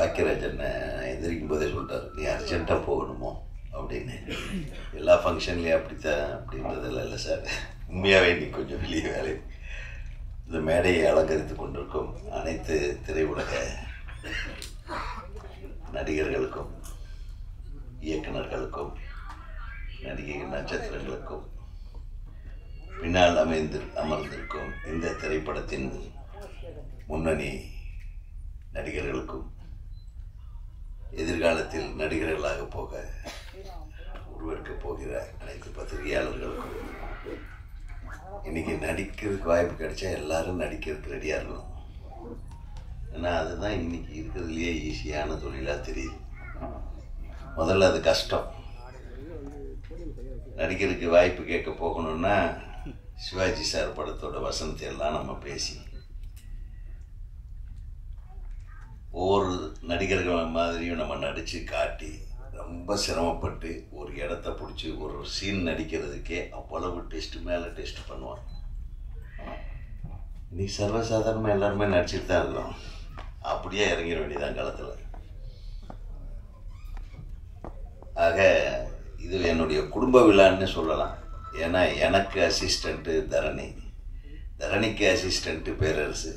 பாக்கியராஜன் எந்திரிக்கும் போதே சொல்லிட்டார், நீ அர்ஜென்ட்டாக போகணுமோ அப்படின்னு. எல்லா ஃபங்க்ஷன்லேயும் அப்படித்தான் அப்படின்றதெல்லாம் இல்லை சார், உண்மையாகவே நீ கொஞ்சம் வெளியே வேலை. இந்த மேடையை அலங்கரித்து கொண்டிருக்கும் அனைத்து திரையுலக நடிகர்களுக்கும் இயக்குநர்களுக்கும் நடிகை நட்சத்திரங்களுக்கும் பின்னால் அமர்ந்திருக்கும் இந்த திரைப்படத்தின் முன்னணி நடிகர்களுக்கும் எதிர்காலத்தில் நடிகர்களாக போக உருவெடுக்கப் போகிற அனைத்து பத்திரிகையாளர்களுக்கும் இன்னைக்கு நடிக்கிறதுக்கு வாய்ப்பு கிடைச்சா எல்லாரும் நடிக்கிறதுக்கு ரெடியாக இருக்கணும். ஏன்னா அதுதான் இன்னைக்கு இருக்கிறதுலையே ஈஸியான தொழிலாக தெரியுது. முதல்ல அது கஷ்டம். நடிக்கிறதுக்கு வாய்ப்பு கேட்க போகணும்னா சிவாஜி சார் படத்தோட வசனத்தை எல்லாம் நம்ம பேசி ஒவ்வொரு நடிகர்கள் மாதிரியும் நம்ம நடித்து காட்டி ரொம்ப சிரமப்பட்டு ஒரு இடத்த பிடிச்சி ஒரு சீன் நடிக்கிறதுக்கே அவ்வளவு டெஸ்ட் மேலே டெஸ்ட் பண்ணுவாங்க. இன்னைக்கு சர்வசாதாரணமாக எல்லாருமே நடிச்சுட்டு தான் இருக்கிறோம். அப்படியே இறங்கிட வேண்டியதான் காலத்தில். ஆக இது என்னுடைய குடும்ப விழான்னு சொல்லலாம். ஏன்னா எனக்கு அசிஸ்டண்ட்டு தரணி, தரணிக்கு அசிஸ்டண்ட்டு பேரரசு,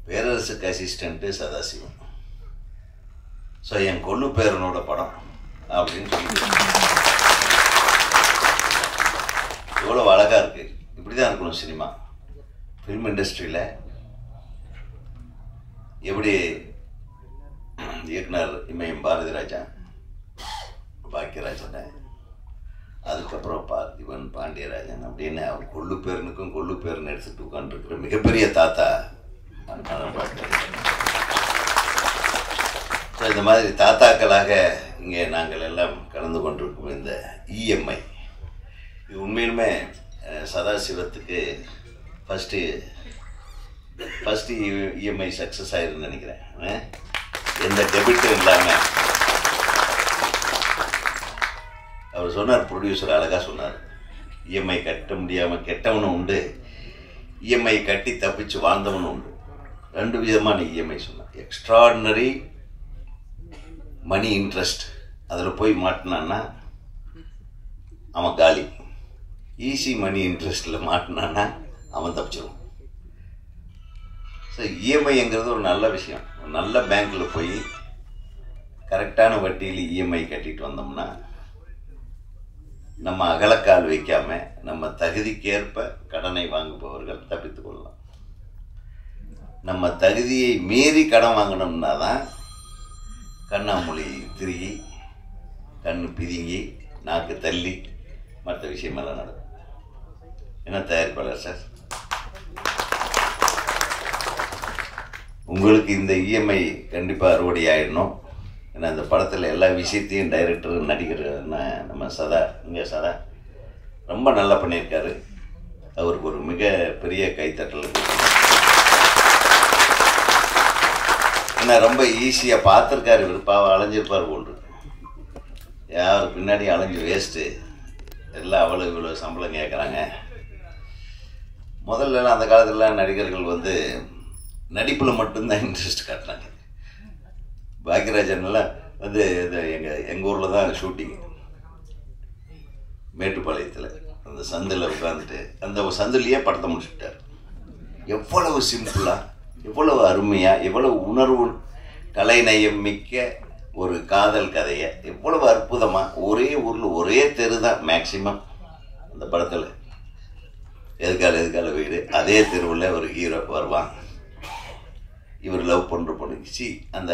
பேரரசுக்கு அசிஸ்டண்ட்டு சதாசிவம். ஸோ என் கொள்ளு பேரனோட படம் அப்படின்னு சொல்லி எவ்வளோ அழகாக இருக்குது. இப்படி தான் இருக்கணும் சினிமா. ஃபிலிம் இண்டஸ்ட்ரியில் எப்படி இயக்குனர் இமயம் பாரதிராஜா, பாக்கியராஜனை, அதுக்கப்புறம் பார்த்திபன், பாண்டியராஜன் அப்படின்னு அவர் கொள்ளு பேரனுக்கும் கொள்ளு பேரன் எடுத்துகிட்டு உட்காந்துருக்கிற மிகப்பெரிய தாத்தா இந்த மாதிரி தாத்தாக்களாக இங்கே நாங்கள் எல்லாம் கலந்து கொண்டிருக்கும் இந்த இஎம்ஐ, இது உண்மையிலுமே சதாசிவத்துக்கு ஃபஸ்ட்டு இஎம்ஐ சக்ஸஸ் ஆயிருன்னு நினைக்கிறேன். எந்த டெபிட்டும் இல்லாமல் அவர் சொன்னார், ப்ரொடியூசர் அழகாக சொன்னார், இஎம்ஐ கட்ட முடியாமல் கெட்டவனும் உண்டு, இஎம்ஐ கட்டி தப்பிச்சு வாழ்ந்தவனும் உண்டு. ரெண்டு விதமான இஎம்ஐ சொன்னார். எக்ஸ்ட்ராடினரி மணி இன்ட்ரெஸ்ட், அதில் போய் மாட்டினான்னா அவன் காலி. ஈஸி மணி இன்ட்ரெஸ்ட்டில் மாட்டினான்னா அவன் தப்பிச்சிடும். ஸோ இஎம்ஐங்கிறது ஒரு நல்ல விஷயம். ஒரு நல்ல பேங்க்கில் போய் கரெக்டான வட்டியில் இஎம்ஐ கட்டிட்டு வந்தோம்னா நம்ம அகலக்கால் வைக்காமல் நம்ம தகுதிக்கேற்ப கடனை வாங்குபவர்கள் தப்பித்து கொள்ளலாம். நம்ம தகுதியை மீறி கடன் வாங்கினோம்னா தான் கண்ணாமொழி திருகி, கண்ணு பிதுங்கி, நாக்கு தள்ளி மற்ற விஷயமெல்லாம் நடக்கும். என்ன தயாரிப்பாளர் சார், உங்களுக்கு இந்த இஎம்ஐ கண்டிப்பாக அறுவடை ஆகிடணும். ஏன்னா இந்த படத்தில் எல்லா விஷயத்தையும் டைரக்டர் நடிகர் நம்ம சதா ரொம்ப நல்லா பண்ணியிருக்காரு. அவருக்கு ஒரு மிக பெரிய கைத்தட்டல். ஏன்னா ரொம்ப ஈஸியாக பார்த்துருக்காரு. விருப்பாக அலைஞ்சிருப்பார் போல் இருக்கு. யார் பின்னாடி அலைஞ்சு வேஸ்ட்டு, எல்லாம் அவ்வளோ இவ்வளோ சம்பளம் கேட்குறாங்க. முதல்லலாம் அந்த காலத்துலலாம் நடிகர்கள் நடிப்பில் மட்டும்தான் இன்ட்ரெஸ்ட் காட்டினாங்க. பாக்கியராஜன்லாம் எங்கள் ஊரில் தான் ஷூட்டிங், மேட்டுப்பாளையத்தில் அந்த சந்தில் உட்காந்துட்டு அந்த சந்திலேயே படத்தை முடிச்சுட்டார். எவ்வளவு சிம்பிளாக, எவ்வளவு அருமையாக, எவ்வளவு உணர்வு கலைநயம் மிக்க ஒரு காதல் கதையை எவ்வளவு அற்புதமாக, ஒரே ஊரில் ஒரே தெரு தான் மேக்சிமம் அந்த படத்தில். எதுக்கால வீடு, அதே தெருவில் ஒரு ஹீரோ வருவான், இவர் லவ் பண்ணுற பொண்ணுச்சு. அந்த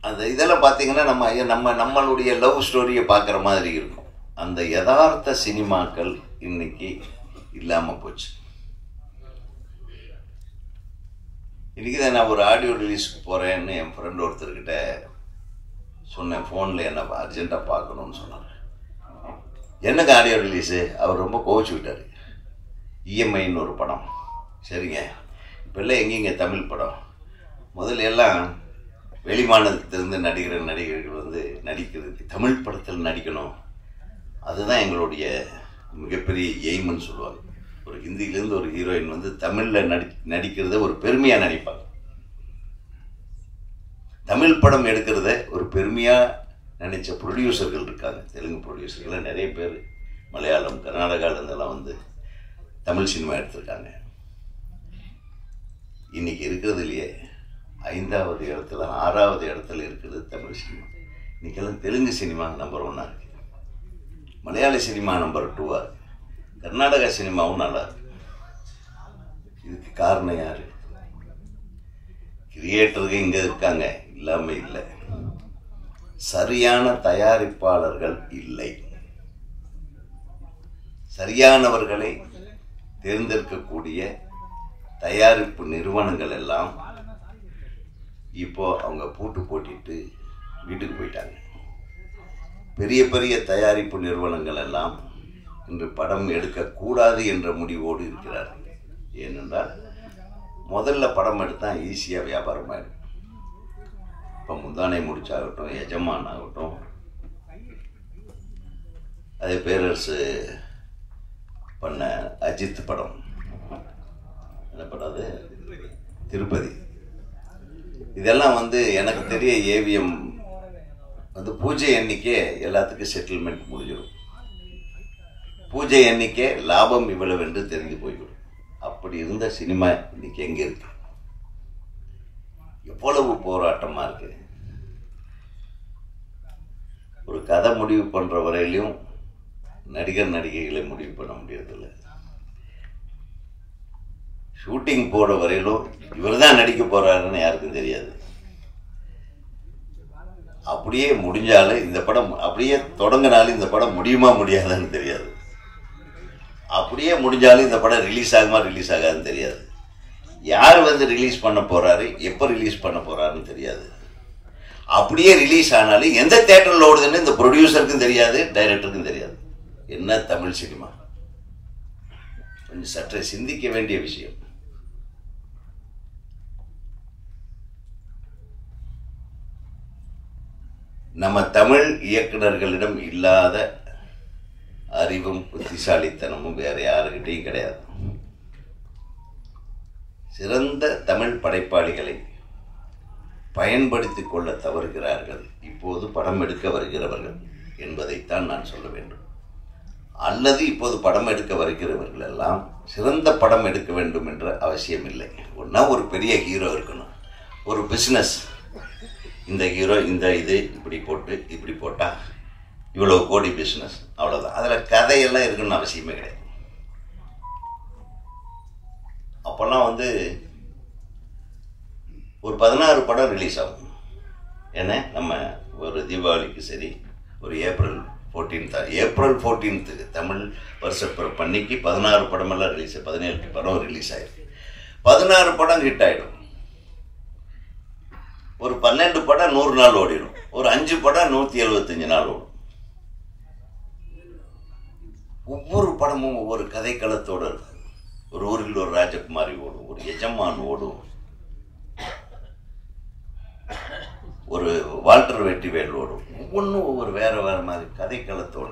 அந்த இதெல்லாம் பார்த்தீங்கன்னா நம்மளுடைய லவ் ஸ்டோரியை பார்க்குற மாதிரி இருக்கும். அந்த யதார்த்த சினிமாக்கள் இன்னைக்கு இல்லாமல் போச்சு. இன்றைக்கி தான் நான் ஒரு ஆடியோ ரிலீஸ்க்கு போகிறேன்னு என் ஃப்ரெண்ட் ஒருத்தர்கிட்ட சொன்னேன். ஃபோனில் என்ன அர்ஜென்ட்டாக பார்க்கணுன்னு சொன்னார். என்னங்க ஆடியோ ரிலீஸு? அவர் ரொம்ப கோவிச்சுக்கிட்டார். இஎம்ஐன்னு ஒரு படம். சரிங்க, இப்போல்லாம் எங்கேங்க தமிழ் படம்? முதல்ல எல்லாம் வெளிமாநிலத்திலிருந்து நடிகர்கள் நடிக்கிறதுக்கு தமிழ் படத்தில் நடிக்கணும், அதுதான் எங்களுடைய மிகப்பெரிய எய்ம்னு சொல்லுவாங்க. ஒரு ஹிந்தியிலேருந்து ஒரு ஹீரோயின் தமிழில் நடிக்கிறத ஒரு பெருமையாக நினைப்பாங்க. தமிழ் படம் எடுக்கிறத ஒரு பெருமையாக நினைச்ச ப்ரொடியூசர்கள் இருக்காங்க. தெலுங்கு ப்ரொடியூசர்கள் நிறைய பேர் மலையாளம், கர்நாடகாவிலேருந்தெல்லாம் வந்து தமிழ் சினிமா எடுத்திருக்காங்க. இன்றைக்கி இருக்கிறதுலையே 5வது இடத்துல 6வது இடத்துல இருக்கிறது தமிழ் சினிமா. இன்றைக்கெல்லாம் தெலுங்கு சினிமா நம்பர் 1 இருக்குது, மலையாள சினிமா நம்பர் 2 இருக்குது, கர்நாடகா சினிமாவும் நல்லா இருக்கு. இதுக்கு காரணம் யார்? கிரியேட்டர்கள் இங்கே இருக்காங்க, இல்லாமல் இல்லை. சரியான தயாரிப்பாளர்கள் இல்லை. சரியானவர்களை தேர்ந்தெடுக்கக்கூடிய தயாரிப்பு நிறுவனங்கள் எல்லாம் இப்போ அவங்க பூட்டு போட்டிட்டு வீட்டுக்கு போயிட்டாங்க. பெரிய பெரிய தயாரிப்பு நிறுவனங்கள் எல்லாம் இன்று படம் எடுக்கக்கூடாது என்ற முடிவோடு இருக்கிறார்கள். ஏனென்றால் முதல்ல படம் எடுத்தால் ஈஸியாக வியாபாரம் ஆகிடும். இப்போ முந்தானை முடிச்சாகட்டும், எஜமான் ஆகட்டும், அதே பேரரசு பண்ண அஜித் படம், என்ன படம் அது, திருப்பதி, இதெல்லாம் வந்து எனக்கு தெரிய ஏவிஎம் வந்து பூஜை எண்ணிக்கை எல்லாத்துக்கும் செட்டில்மெண்ட் முடிஞ்சிடும். பூஜை எண்ணிக்கை லாபம் இவ்வளவு என்று தெரிந்து போய்விடும். அப்படி இருந்த சினிமா இன்னைக்கு எங்கே இருக்கு? எவ்வளவு போராட்டமாக இருக்கு. ஒரு கதை முடிவு பண்ணுற வரையிலும் நடிகர் நடிகைகளை முடிவு பண்ண முடியறதில்லை. ஷூட்டிங் போட வரையிலும் இவர் தான் நடிக்க போறாருன்னு யாருக்கும் தெரியாது. அப்படியே முடிஞ்சாலும் இந்த படம் அப்படியே தொடங்கினாலும் இந்த படம் முடியுமா முடியாதான்னு தெரியாது. அப்படியே முடிஞ்சாலும் இந்த படம் ரிலீஸ் ஆகுமா ரிலீஸ் ஆகாதுன்னு தெரியாது. யார் வந்து ரிலீஸ் பண்ண போறாரு, எப்போ ரிலீஸ் பண்ண போறாருன்னு தெரியாது. அப்படியே ரிலீஸ் ஆனாலும் எந்த தியேட்டரில் ஓடுதுன்னு இந்த ப்ரொடியூசருக்கும் தெரியாது, டைரக்டருக்கும் தெரியாது. என்ன தமிழ் சினிமா? கொஞ்சம் சற்றே சிந்திக்க வேண்டிய விஷயம். நம்ம தமிழ் இயக்குநர்களிடம் இல்லாத அறிவும் புத்திசாலித்தனமும் வேற யாருக்கிட்டையும் கிடையாது. சிறந்த தமிழ் படைப்பாளிகளை பயன்படுத்திக் கொள்ள தவறுகிறார்கள் இப்போது படம் எடுக்க வருகிறவர்கள் என்பதைத்தான் நான் சொல்ல வேண்டும். அல்லது இப்போது படம் எடுக்க வருகிறவர்கள் எல்லாம் சிறந்த படம் எடுக்க வேண்டும் என்ற அவசியம் இல்லை. ஒன்றா ஒரு பெரிய ஹீரோ இருக்கணும், ஒரு பிஸ்னஸ், இந்த ஹீரோ இந்த இது இப்படி போட்டு இப்படி போட்டால் இவ்வளோ கோடி பிஸ்னஸ், அவ்வளோதான். அதில் கதையெல்லாம் இருக்குன்னு அவசியமே கிடையாது. அப்போல்லாம் வந்து ஒரு 16 படம் ரிலீஸ் ஆகும். ஏன்னா நம்ம ஒரு தீபாவளிக்கு சரி, ஒரு ஏப்ரல் 14th தமிழ் வருஷப்பிறப்பு அன்னைக்கு 16 படமெல்லாம் ரிலீஸ், 17 படம் ரிலீஸ் ஆயிருக்கு. 16 படம் ஹிட் ஆகிடும். ஒரு 12 படம் 100 நாள் ஓடிடும். ஒரு 5 படம் 175 நாள் ஓடும். ஒவ்வொரு படமும் ஒவ்வொரு கதைக்களத்தோடு இருக்கும். ஒரு ஊரில் ஒரு ராஜகுமாரி ஓடும், ஒரு எஜமான் ஓடும், ஒரு வால்டர் வெற்றிவேல் ஓடும். ஒவ்வொன்றும் ஒவ்வொரு வேற வேற மாதிரி கதைக்களத்தோட.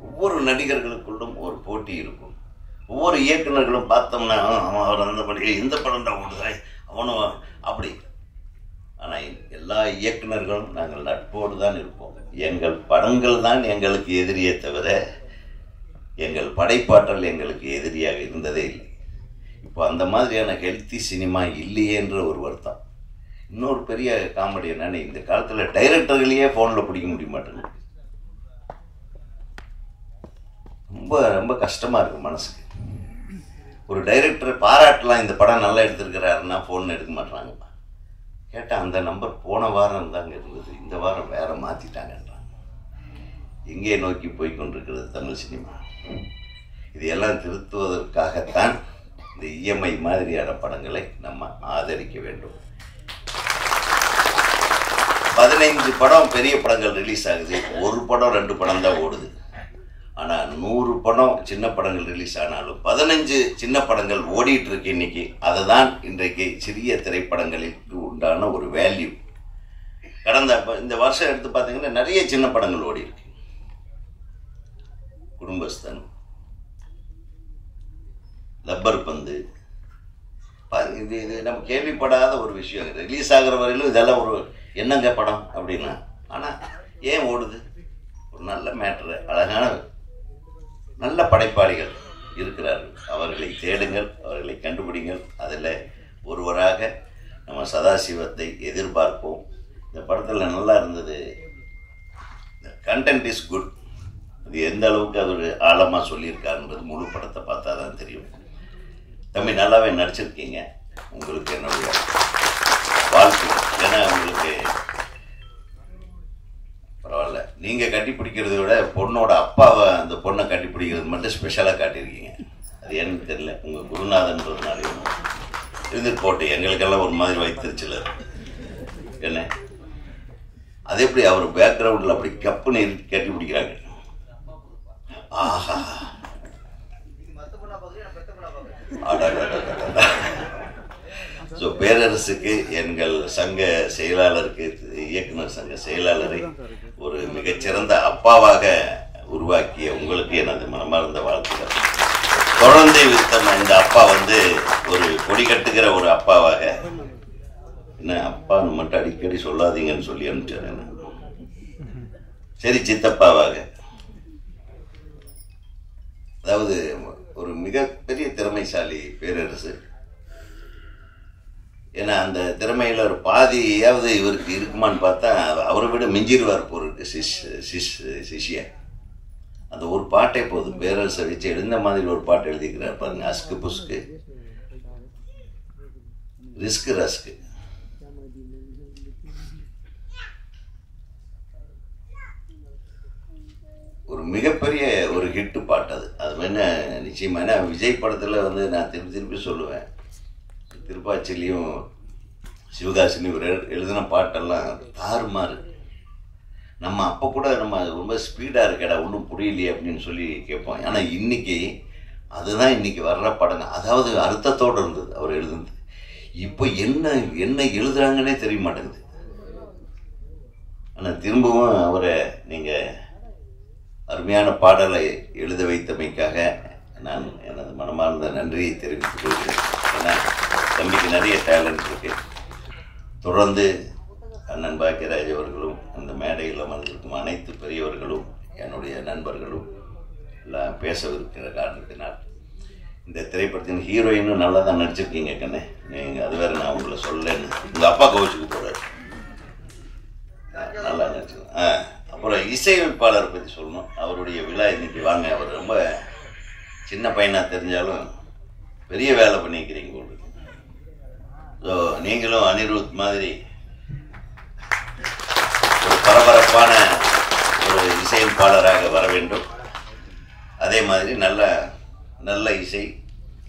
ஒவ்வொரு நடிகர்களுக்குள்ளும் ஒரு போட்டி இருக்கும். ஒவ்வொரு இயக்குநர்களும் பார்த்தோம்னா அவர் அந்த படி இந்த படம் தான் ஓடுதா அவனும் அப்படி. ஆனால் எல்லா இயக்குநர்களும் நாங்கள் நட்போடு தான் இருப்போம். எங்கள் படங்கள் தான் எங்களுக்கு எதிரியே தவிர எங்கள் படைப்பாற்றல் எங்களுக்கு எதிரியாக இருந்ததே இல்லை. இப்போ அந்த மாதிரியான ஹெல்த்தி சினிமா இல்லையே என்ற ஒரு வருத்தம். இன்னொரு பெரிய காமெடி என்னன்னு, இந்த காலத்தில் டைரக்டர்களையே ஃபோனில் பிடிக்க முடிய மாட்டேங்குது. ரொம்ப ரொம்ப கஷ்டமாக இருக்குது மனசுக்கு. ஒரு டைரக்டரை பாராட்டலாம், இந்த படம் நல்லா எடுத்திருக்கிறாருன்னா ஃபோன் எடுக்க மாட்டாங்க. கேட்டால் அந்த நம்பர் போன வாரம் தாங்க இருந்தது, இந்த வாரம் வேற மாற்றிட்டாங்கன்றாங்க. எங்கே நோக்கி போய் கொண்டிருக்கிறது தமிழ் சினிமா? இதையெல்லாம் திருத்துவதற்காகத்தான் இந்த இஎம்ஐ மாதிரியான படங்களை நம்ம ஆதரிக்க வேண்டும். 15 படம் பெரிய படங்கள் ரிலீஸ் ஆகுது, ஒரு படம் 2 படம் தான் ஓடுது. ஆனால் 100 படம் சின்ன படங்கள் ரிலீஸ் ஆனாலும் 15 சின்ன படங்கள் ஓடிட்டு இருக்கு இன்னைக்கு. அதை தான் இன்றைக்கு சிறிய திரைப்படங்களுக்கு உண்டான ஒரு வேல்யூ. கடந்த இந்த வருஷம் எடுத்து பார்த்தீங்கன்னா நிறைய சின்ன படங்கள் ஓடி இருக்கு. குடும்பஸ்தன், லப்பர் பந்து, இது நம்ம கேள்விப்படாத ஒரு விஷயம். ரிலீஸ் ஆகிற வரையிலும் இதெல்லாம் ஒரு என்னங்க படம் அப்படின்னா, ஆனால் ஏன் ஓடுது? ஒரு நல்ல மேட்ரு, அழகான நல்ல படைப்பாளிகள் இருக்கிறார்கள். அவர்களை தேடுங்கள், அவர்களை கண்டுபிடிங்கள். அதில் ஒருவராக நம்ம சதாசிவத்தை எதிர்பார்ப்போம். இந்த படத்தில் நல்லா இருந்தது, இந்த கண்டென்ட் இஸ் குட். அது எந்த அளவுக்கு அது ஒரு ஆழமாக சொல்லியிருக்காருன்றது முழு படத்தை பார்த்தா தான் தெரியும். தம்பி நல்லாவே நடிச்சிருக்கீங்க. உங்களுக்கு என்னுடைய வாழ்த்து. ஏன்னா உங்களுக்கு பரவாயில்ல, நீங்கள் கட்டி பிடிக்கிறத விட பொண்ணோட அப்பாவை அந்த பொண்ணை கட்டி பிடிக்கிறது மட்டும் ஸ்பெஷலாக காட்டியிருக்கீங்க. அது என்னன்னு தெரியல, உங்கள் குருநாதன்றதுனாலையும் இருந்துட்டு போட்டு எங்களுக்கெல்லாம் ஒரு மாதிரி வைத்திருச்சில் என்ன. அது எப்படி அவர் பேக்ரவுண்டில் அப்படி கப்புன்னு கட்டி பிடிக்கிறாங்க. ஆஹா, ஸோ பேரரசுக்கு, எங்கள் சங்க செயலாளருக்கு, இயக்குனர் சங்க செயலாளரை ஒரு மிகச்சிறந்த அப்பாவாக உருவாக்கிய உங்களுக்கு எனது மனமார்ந்த வாழ்த்துக்கள். தொடர்ந்து இந்த அப்பா ஒரு கொடி கட்டுகிற ஒரு அப்பாவாக, என்ன அப்பான்னு மட்டும் அடிக்கடி சொல்லாதீங்கன்னு சொல்லி அனுப்பிச்சார். சரி, சித்தப்பாவாக, அதாவது ஒரு மிகப்பெரிய திறமைசாலி பேரரசு. ஏன்னா அந்த திறமையில் ஒரு பாதியாவது இவருக்கு இருக்குமான்னு பார்த்தா அவரை விட மிஞ்சிடுவார் போருக்கு சிஷ்ய. அந்த ஒரு பாட்டே போதும், பேரரசை வச்சு எழுந்த மாதிரி ஒரு பாட்டு எழுதிக்கிறார் பாருங்க. அஸ்கு புஸ்கு, ரிஸ்கு ரஸ்கு. ஒரு மிகப்பெரிய ஒரு ஹிட்டு பாட்டு அது. அது என்ன நிச்சயமா, ஏன்னா விஜய் படத்தில் நான் திருப்பி சொல்லுவேன், திருப்பாச்சிலையும் சிவகாசிலையும் இவர் எழுதின பாட்டெல்லாம் தாறுமாறு. நம்ம அப்போ கூட நம்ம ரொம்ப ஸ்பீடாக இருக்கடா, ஒன்றும் புரியலையே அப்படின்னு சொல்லி கேட்போம். ஆனால் இன்னைக்கு அதுதான் இன்னைக்கு வர்ற படங்க. அதாவது அர்த்தத்தோடு இருந்தது அவர் எழுதுனது. இப்போ என்ன எழுதுறாங்கன்னே தெரிய மாட்டேங்குது. ஆனால் திரும்பவும் அவரை நீங்கள் அருமையான பாடலை எழுத வைத்தமைக்காக நான் எனது மனமார்ந்த நன்றியை தெரிவித்துக் கொள்கிறேன். ஏன்னா தம்பிக்கு நிறைய டேலண்ட் இருக்கு. தொடர்ந்து அண்ணன் பாக்கியராஜ் அவர்களும், அந்த மேடையில் அமர்ந்திருக்கும் அனைத்து பெரியவர்களும், என்னுடைய நண்பர்களும் எல்லாம் பேசவிருக்கிற காரணத்தினால், இந்த திரைப்படத்தின் ஹீரோயினும் நல்லா தான் நடிச்சிருக்கீங்க கண்ணே. நீங்கள் அது வேறு நான் உங்களை சொல்லலைன்னு உங்கள் அப்பா கோவிச்சுக்கு போகிறார். நல்லா நடிச்சிருக்கேன். அப்புறம் இசையமைப்பாளரை பற்றி சொல்லணும். அவருடைய விழா இன்னைக்கு வாங்க. அவர் ரொம்ப சின்ன பையனாக தெரிஞ்சாலும் பெரிய வேலை பண்ணிக்கிறீங்க உங்களுக்கு. ஸோ நீங்களும் அனிருத் மாதிரி ஒரு பரபரப்பான ஒரு இசையமைப்பாளராக வர வேண்டும். அதே மாதிரி நல்ல இசை,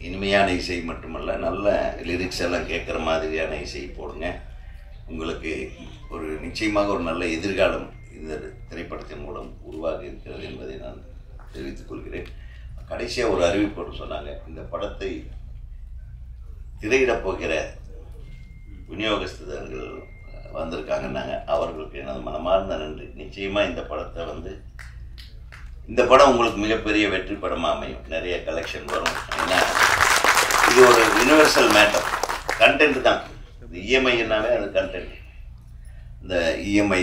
இனிமையான இசை மட்டுமல்ல, நல்ல லிரிக்ஸ் எல்லாம் கேட்குற மாதிரியான இசை போடுங்க. உங்களுக்கு ஒரு நிச்சயமாக ஒரு நல்ல எதிர்காலம் இந்த திரைப்படத்தின் மூலம் உருவாகி இருக்கிறது என்பதை நான் தெரிவித்துக் கொள்கிறேன். கடைசியாக ஒரு அறிவிப்பு சொன்னாங்க, இந்த படத்தை திரையிடப் போகிற விநியோகஸ்தர்கள் வந்திருக்காங்கன்னாங்க. அவர்களுக்கு எனது மனமார்ந்த நன்றி. நிச்சயமாக இந்த படம் உங்களுக்கு மிகப்பெரிய வெற்றி படமாக அமையும். நிறைய கலெக்ஷன் வரும். ஏன்னா இது ஒரு யூனிவர்சல் மேட்டர். கண்டென்ட் தான். இந்த இஎம்ஐன்னாவே அது கண்டென்ட். இந்த இஎம்ஐ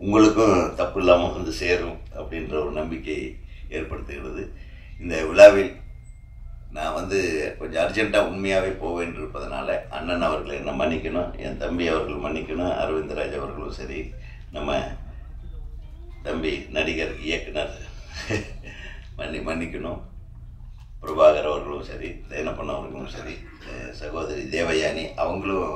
உங்களுக்கும் தப்பு இல்லாமல் சேரும் அப்படின்ற ஒரு நம்பிக்கை ஏற்படுத்துகிறது. இந்த விழாவில் நான் கொஞ்சம் அர்ஜென்ட்டாக உண்மையாகவே போவேன் இருப்பதனால அண்ணன் அவர்கள் என்ன மன்னிக்கணும், என் தம்பி அவர்கள் மன்னிக்கணும், அரவிந்தராஜ் அவர்களும் சரி, நம்ம தம்பி நடிகர் இயக்குனர் மன்னிக்கணும், பிரபாகர் அவர்களும் சரி, தேனப்பன் அவர்களும் சரி, சகோதரி தேவயானி அவங்களும்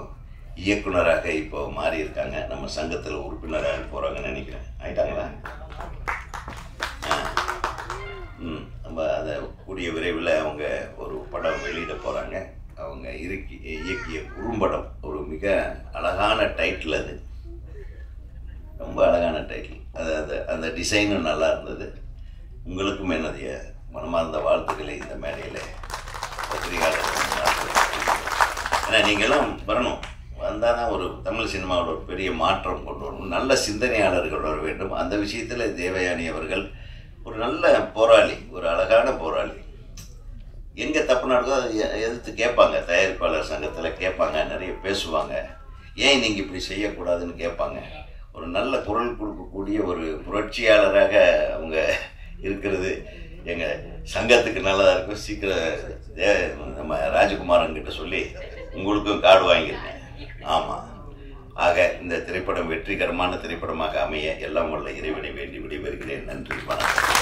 இயக்குனராக இப்போ மாறி இருக்காங்க. நம்ம சங்கத்தில் உறுப்பினராக போகிறாங்கன்னு நினைக்கிறேன். ஆயிட்டாங்களா? நம்ம அதை கூடிய விரைவில் அவங்க ஒரு படம் வெளியிட போகிறாங்க. அவங்க இயக்கிய குறும்படம், ஒரு மிக அழகான டைட்டில். அது ரொம்ப அழகான டைட்டில். அந்த டிசைனும் நல்லா இருந்தது. உங்களுக்கும் என்னுடைய மனமார்ந்த வாழ்த்துக்களை இந்த மேடையில் பத்திரிகையாளர். ஏன்னா நீங்களும் வரணும். வந்தால் தான் ஒரு தமிழ் சினிமாவோட ஒரு பெரிய மாற்றம் கொண்டு வரணும். நல்ல சிந்தனையாளர்கள் வர வேண்டும். அந்த விஷயத்தில் தேவயானி அவர்கள் ஒரு நல்ல போராளி, ஒரு அழகான போராளி. எங்கே தப்பு நடக்குதோ அதை எதிர்த்து கேட்பாங்க. தயாரிப்பாளர் சங்கத்தில் கேட்பாங்க, நிறைய பேசுவாங்க. ஏன் நீங்கள் இப்படி செய்யக்கூடாதுன்னு கேட்பாங்க. ஒரு நல்ல குரல் கொடுக்கக்கூடிய ஒரு புரட்சியாளராக அவங்க இருக்கிறது எங்கள் சங்கத்துக்கு நல்லதாக இருக்கும். சீக்கிரம் நம்ம ராஜகுமாரன்கிட்ட சொல்லி உங்களுக்கும் கார்டு வாங்கியிருக்கேன். ஆமாம். ஆக இந்த திரைப்படம் வெற்றிகரமான திரைப்படமாக அமைய எல்லாம் உள்ள இறைவனை வேண்டி விடைபெறுகிறேன். நன்றி, வணக்கம்.